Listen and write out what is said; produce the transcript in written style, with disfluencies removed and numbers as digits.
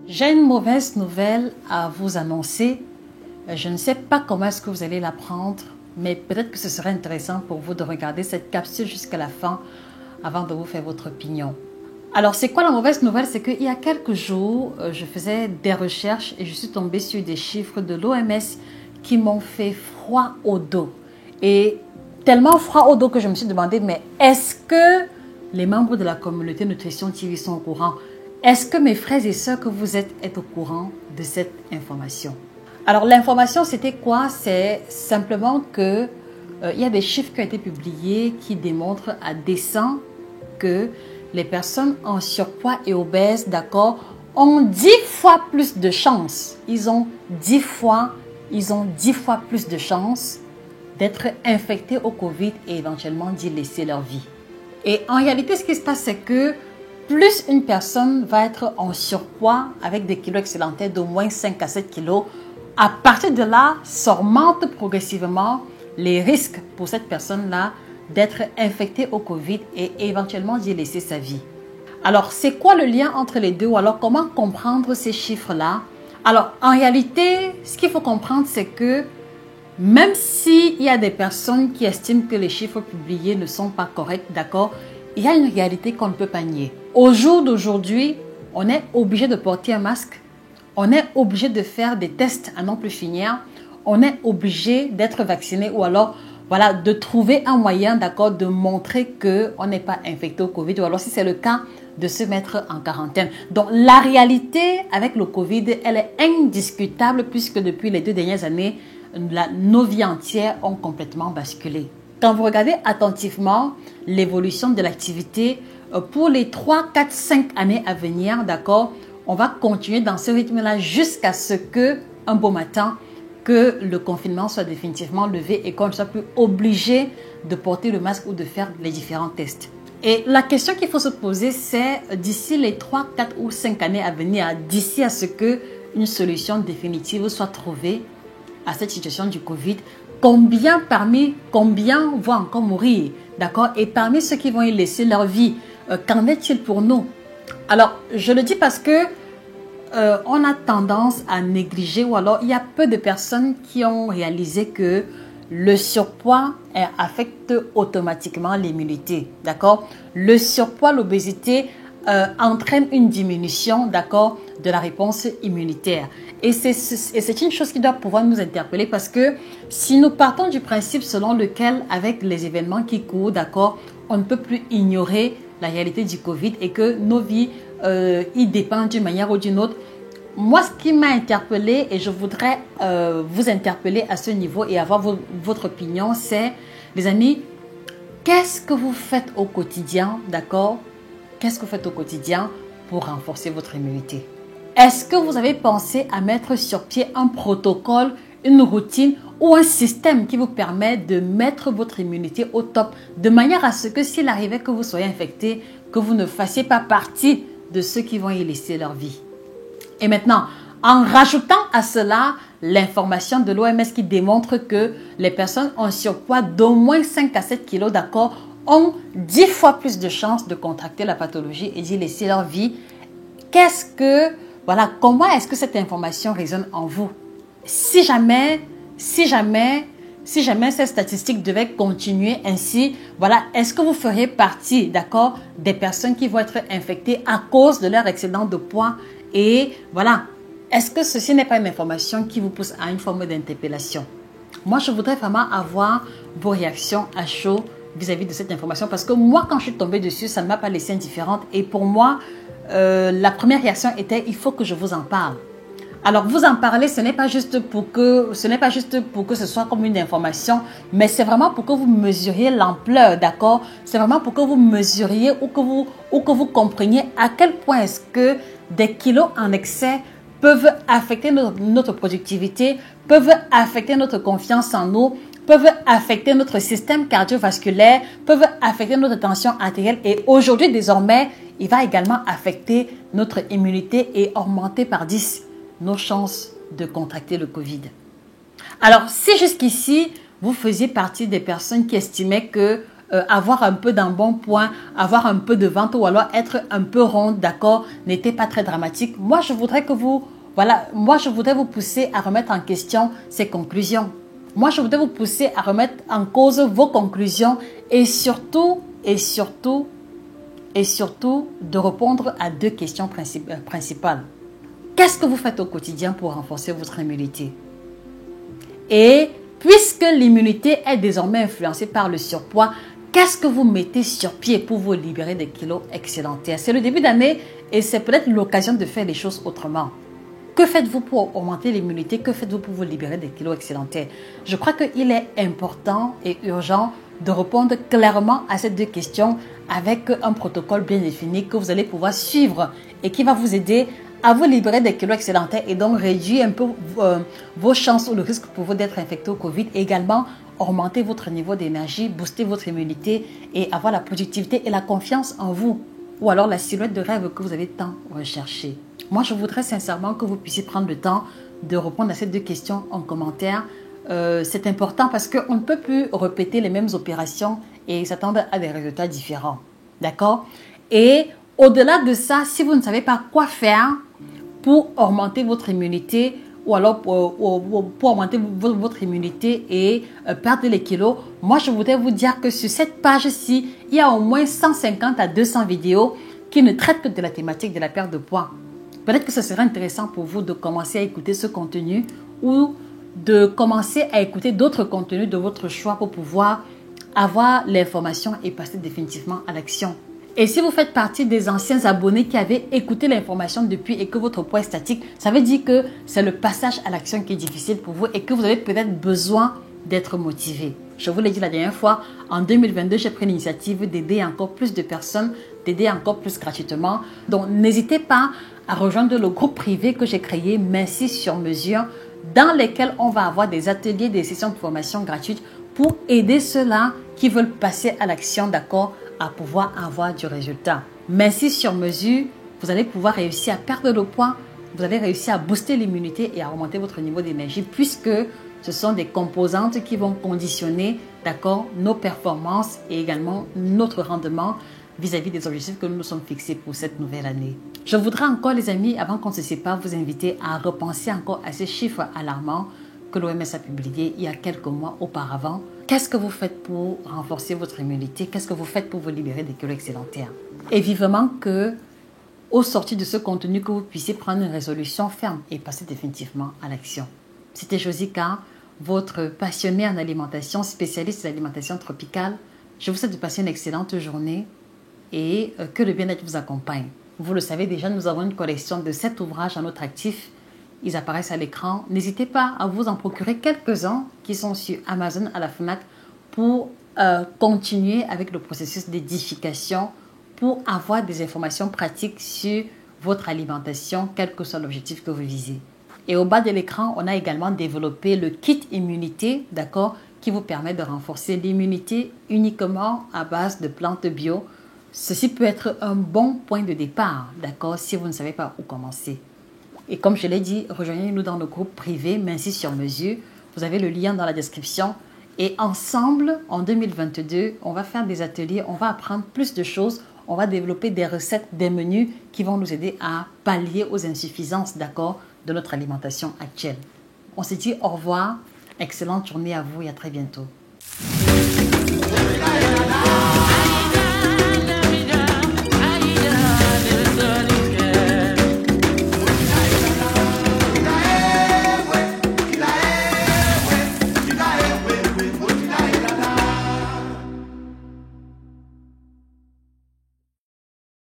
J'ai une mauvaise nouvelle à vous annoncer. Je ne sais pas comment est-ce que vous allez la prendre, mais peut-être que ce serait intéressant pour vous de regarder cette capsule jusqu'à la fin avant de vous faire votre opinion. Alors, c'est quoi la mauvaise nouvelle? C'est qu'il y a quelques jours, je faisais des recherches et je suis tombée sur des chiffres de l'OMS qui m'ont fait froid au dos. Et tellement froid au dos que je me suis demandé, mais est-ce que les membres de la communauté Nutrition TV sont au courant? Est-ce que mes frères et sœurs que vous êtes au courant de cette information? Alors, l'information, c'était quoi? C'est simplement que il y a des chiffres qui ont été publiés qui démontrent à dessein que les personnes en surpoids et obèses, d'accord, ont 10 fois plus de chances. Ils ont 10 fois plus de chances d'être infectés au Covid et éventuellement d'y laisser leur vie. Et en réalité, ce qui se passe, c'est que plus une personne va être en surpoids avec des kilos excédentaires d'au moins 5 à 7 kilos, à partir de là, s'augmentent progressivement les risques pour cette personne-là d'être infectée au Covid et éventuellement d'y laisser sa vie. Alors, c'est quoi le lien entre les deux ou alors comment comprendre ces chiffres-là? Alors, en réalité, ce qu'il faut comprendre, c'est que même s'il y a des personnes qui estiment que les chiffres publiés ne sont pas corrects, d'accord, il y a une réalité qu'on ne peut pas nier. Au jour d'aujourd'hui, on est obligé de porter un masque, on est obligé de faire des tests à n'en plus finir, on est obligé d'être vacciné ou alors voilà, de trouver un moyen, d'accord, de montrer qu'on n'est pas infecté au Covid ou alors si c'est le cas, de se mettre en quarantaine. Donc, la réalité avec le Covid, elle est indiscutable puisque depuis les 2 dernières années, nos vies entières ont complètement basculé. Quand vous regardez attentivement l'évolution de l'activité, pour les 3, 4, 5 années à venir, d'accord, on va continuer dans ce rythme-là jusqu'à ce que, un beau matin, que le confinement soit définitivement levé et qu'on ne soit plus obligé de porter le masque ou de faire les différents tests. Et la question qu'il faut se poser, c'est d'ici les 3, 4 ou 5 années à venir, d'ici à ce qu'une solution définitive soit trouvée à cette situation du Covid, combien vont encore mourir, d'accord? Et parmi ceux qui vont y laisser leur vie, qu'en est-il pour nous? Alors, je le dis parce que on a tendance à négliger ou alors il y a peu de personnes qui ont réalisé que le surpoids affecte automatiquement l'immunité, d'accord? Le surpoids, l'obésité entraîne une diminution, d'accord, de la réponse immunitaire. Et c'est une chose qui doit pouvoir nous interpeller parce que si nous partons du principe selon lequel, avec les événements qui courent, d'accord, on ne peut plus ignorer la réalité du Covid et que nos vies y dépendent d'une manière ou d'une autre. Moi, ce qui m'a interpellée, et je voudrais vous interpeller à ce niveau et avoir votre opinion, c'est, les amis, qu'est-ce que vous faites au quotidien, d'accord? Qu'est-ce que vous faites au quotidien pour renforcer votre immunité? Est-ce que vous avez pensé à mettre sur pied un protocole, une routine ou un système qui vous permet de mettre votre immunité au top, de manière à ce que s'il arrivait que vous soyez infecté, que vous ne fassiez pas partie de ceux qui vont y laisser leur vie? Et maintenant, en rajoutant à cela l'information de l'OMS qui démontre que les personnes en surpoids d'au moins 5 à 7 kilos, d'accord, ont 10 fois plus de chances de contracter la pathologie et d'y laisser leur vie. Comment est-ce que cette information résonne en vous? Si jamais ces statistiques devaient continuer ainsi, voilà, est-ce que vous feriez partie, d'accord, des personnes qui vont être infectées à cause de leur excédent de poids? Et voilà, est-ce que ceci n'est pas une information qui vous pousse à une forme d'interpellation? Moi, je voudrais vraiment avoir vos réactions à chaud vis-à-vis de cette information parce que moi, quand je suis tombée dessus, ça ne m'a pas laissée indifférente. Et pour moi, la première réaction était, il faut que je vous en parle. Alors, vous en parler, ce n'est pas juste pour que ce soit comme une information, mais c'est vraiment pour que vous mesuriez l'ampleur, d'accord? C'est vraiment pour que vous mesuriez ou que vous compreniez à quel point est-ce que des kilos en excès peuvent affecter notre productivité, peuvent affecter notre confiance en nous, peuvent affecter notre système cardiovasculaire, peuvent affecter notre tension artérielle et aujourd'hui, désormais, il va également affecter notre immunité et augmenter par 10 nos chances de contracter le Covid. Alors, si jusqu'ici, vous faisiez partie des personnes qui estimaient que avoir un peu d'embonpoint, avoir un peu de ventre ou alors être un peu ronde, d'accord, n'était pas très dramatique. Moi, je voudrais que vous, voilà, moi, je voudrais vous pousser à remettre en question ces conclusions. Moi, je voudrais vous pousser à remettre en cause vos conclusions et surtout, de répondre à deux questions principales. Qu'est-ce que vous faites au quotidien pour renforcer votre immunité? Et puisque l'immunité est désormais influencée par le surpoids, qu'est-ce que vous mettez sur pied pour vous libérer des kilos excédentaires? C'est le début d'année et c'est peut-être l'occasion de faire les choses autrement. Que faites-vous pour augmenter l'immunité? Que faites-vous pour vous libérer des kilos excédentaires? Je crois qu'il est important et urgent de répondre clairement à ces deux questions avec un protocole bien défini que vous allez pouvoir suivre et qui va vous aider à vous libérer des kilos excédentaires et donc réduire un peu vos chances ou le risque pour vous d'être infecté au Covid et également augmenter votre niveau d'énergie, booster votre immunité et avoir la productivité et la confiance en vous ou alors la silhouette de rêve que vous avez tant recherché. Moi, je voudrais sincèrement que vous puissiez prendre le temps de répondre à ces deux questions en commentaire. C'est important parce qu'on ne peut plus répéter les mêmes opérations et s'attendre à des résultats différents. D'accord? Et au-delà de ça, si vous ne savez pas quoi faire pour augmenter votre immunité ou alors pour augmenter votre immunité et perdre les kilos, moi, je voudrais vous dire que sur cette page-ci, il y a au moins 150 à 200 vidéos qui ne traitent que de la thématique de la perte de poids. Peut-être que ce serait intéressant pour vous de commencer à écouter ce contenu ou de commencer à écouter d'autres contenus de votre choix pour pouvoir avoir l'information et passer définitivement à l'action. Et si vous faites partie des anciens abonnés qui avaient écouté l'information depuis et que votre poids est statique, ça veut dire que c'est le passage à l'action qui est difficile pour vous et que vous avez peut-être besoin d'être motivé. Je vous l'ai dit la dernière fois, en 2022, j'ai pris l'initiative d'aider encore plus de personnes, d'aider encore plus gratuitement. Donc, n'hésitez pas à rejoindre le groupe privé que j'ai créé, Merci sur mesure, dans lesquels on va avoir des ateliers, des sessions de formation gratuites pour aider ceux-là qui veulent passer à l'action, d'accord, à pouvoir avoir du résultat. Merci sur mesure, vous allez pouvoir réussir à perdre le poids, vous allez réussir à booster l'immunité et à augmenter votre niveau d'énergie puisque ce sont des composantes qui vont conditionner, d'accord, nos performances et également notre rendement vis-à-vis des objectifs que nous nous sommes fixés pour cette nouvelle année. Je voudrais encore, les amis, avant qu'on se sépare, vous inviter à repenser encore à ces chiffres alarmants que l'OMS a publiés il y a quelques mois auparavant. Qu'est-ce que vous faites pour renforcer votre immunité? Qu'est-ce que vous faites pour vous libérer des kilos excédentaires? Et vivement que, au sortir de ce contenu, que vous puissiez prendre une résolution ferme et passer définitivement à l'action. C'était Josica, votre passionnée en alimentation, spécialiste de l'alimentation tropicale. Je vous souhaite de passer une excellente journée et que le bien-être vous accompagne. Vous le savez déjà, nous avons une collection de 7 ouvrages à notre actif. Ils apparaissent à l'écran. N'hésitez pas à vous en procurer quelques-uns qui sont sur Amazon, à la FNAC, pour continuer avec le processus d'édification, pour avoir des informations pratiques sur votre alimentation, quel que soit l'objectif que vous visez. Et au bas de l'écran, on a également développé le kit immunité, d'accord, qui vous permet de renforcer l'immunité uniquement à base de plantes bio. Ceci peut être un bon point de départ, d'accord, si vous ne savez pas où commencer. Et comme je l'ai dit, rejoignez-nous dans le groupe privé Merci sur mesure. Vous avez le lien dans la description. Et ensemble, en 2022, on va faire des ateliers, on va apprendre plus de choses, on va développer des recettes, des menus qui vont nous aider à pallier aux insuffisances, d'accord, de notre alimentation actuelle. On se dit au revoir, excellente journée à vous et à très bientôt.